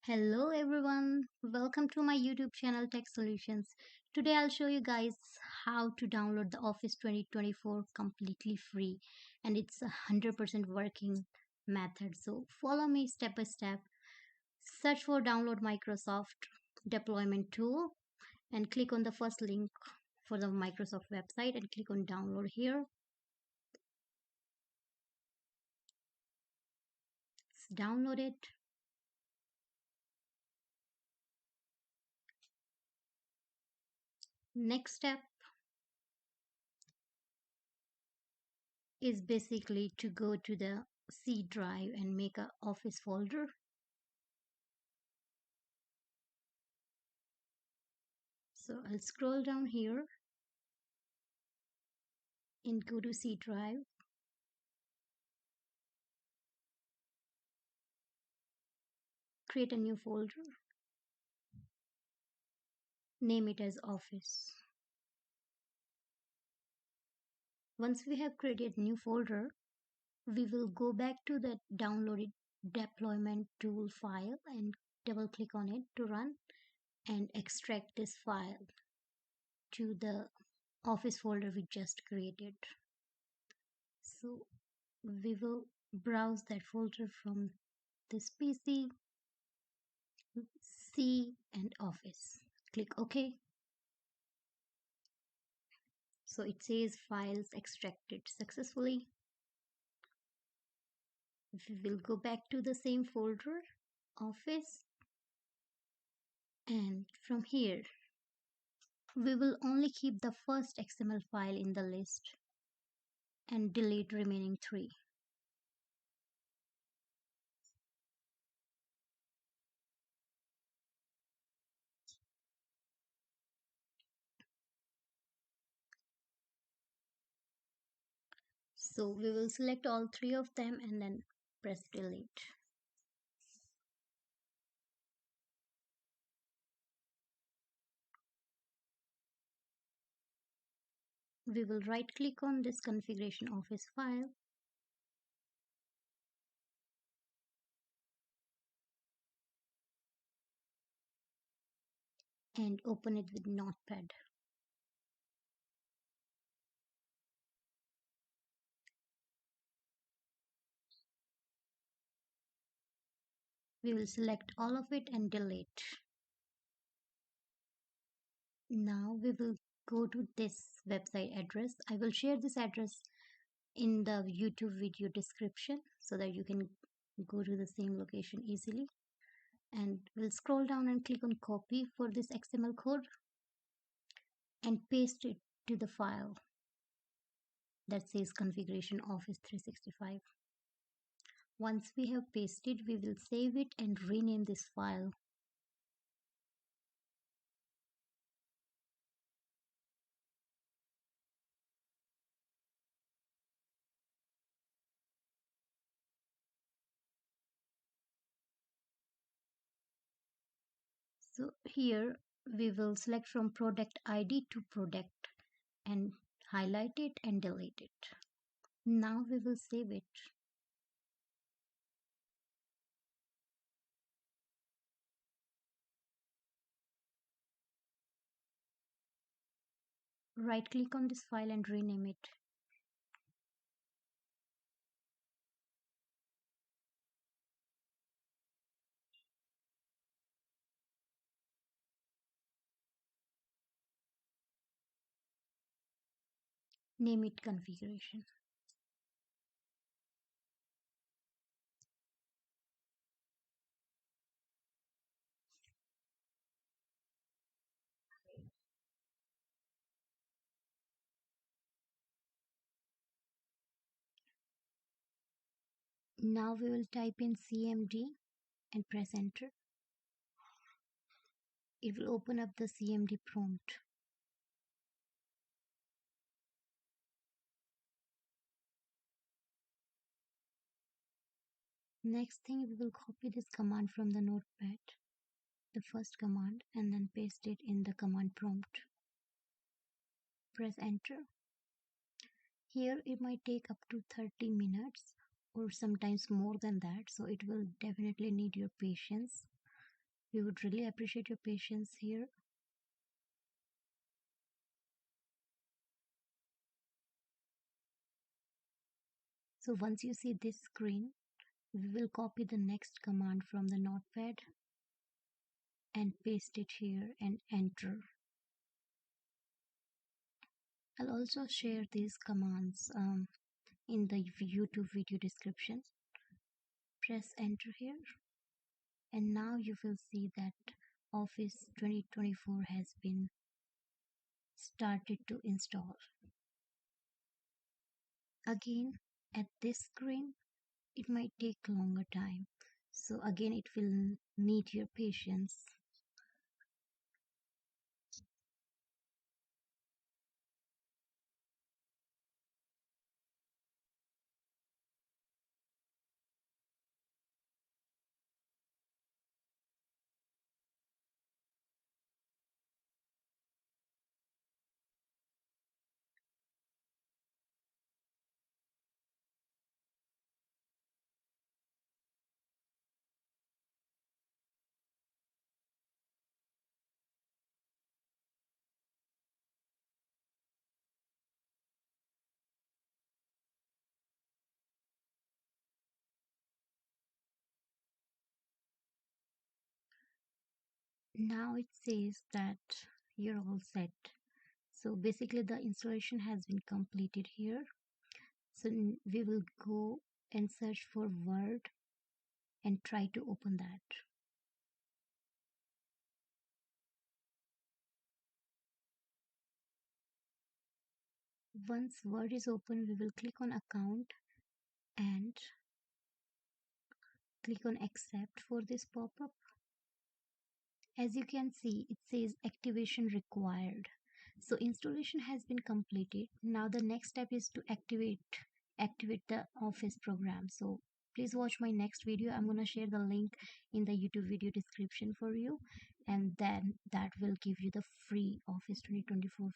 Hello everyone, welcome to my YouTube channel Tech Solutions. Today I'll show you guys how to download the Office 2024 completely free, and it's a 100% working method. So follow me step by step. Search for download Microsoft deployment tool and click on the first link for the Microsoft website and click on download here. Download it. Next step is basically to go to the C drive and make a Office folder. So I'll scroll down here and go to C drive. Create a new folder. Name it as Office. Once we have created new folder, we will go back to the downloaded deployment tool file and double click on it to run and extract this file to the Office folder we just created. So we will browse that folder from this PC, C and Office. Click OK. So it says files extracted successfully. We will go back to the same folder, Office, and from here we will only keep the first XML file in the list and delete remaining three. So we will select all three of them and then press delete. We will right click on this configuration office file and open it with Notepad. We will select all of it and delete. Now we will go to this website address. I will share this address in the YouTube video description so that you can go to the same location easily. And we'll scroll down and click on copy for this XML code and paste it to the file that says configuration office 365. Once we have pasted, we will save it and rename this file. So here we will select from product ID to product and highlight it and delete it. Now we will save it. Right click on this file and rename it. Name it configuration. Now we will type in CMD and press enter. It will open up the CMD prompt. Next thing, we will copy this command from the notepad, the first command, and then paste it in the command prompt. Press enter. Here it might take up to 30 minutes or sometimes more than that, so it will definitely need your patience. We would really appreciate your patience here. So once you see this screen, we will copy the next command from the notepad and paste it here and enter. I'll also share these commands in the YouTube video description. Press enter here, and now you will see that Office 2024 has been started to install. Again, at this screen, it might take longer time. So again, it will need your patience. Now it says that you're all set. So basically the installation has been completed here. So we will go and search for Word and try to open that. Once Word is open, we will click on Account and click on Accept for this pop-up. As you can see, it says activation required. So installation has been completed. Now the next step is to activate the Office program. So please watch my next video. I'm going to share the link in the YouTube video description for you, and then that will give you the free Office 2024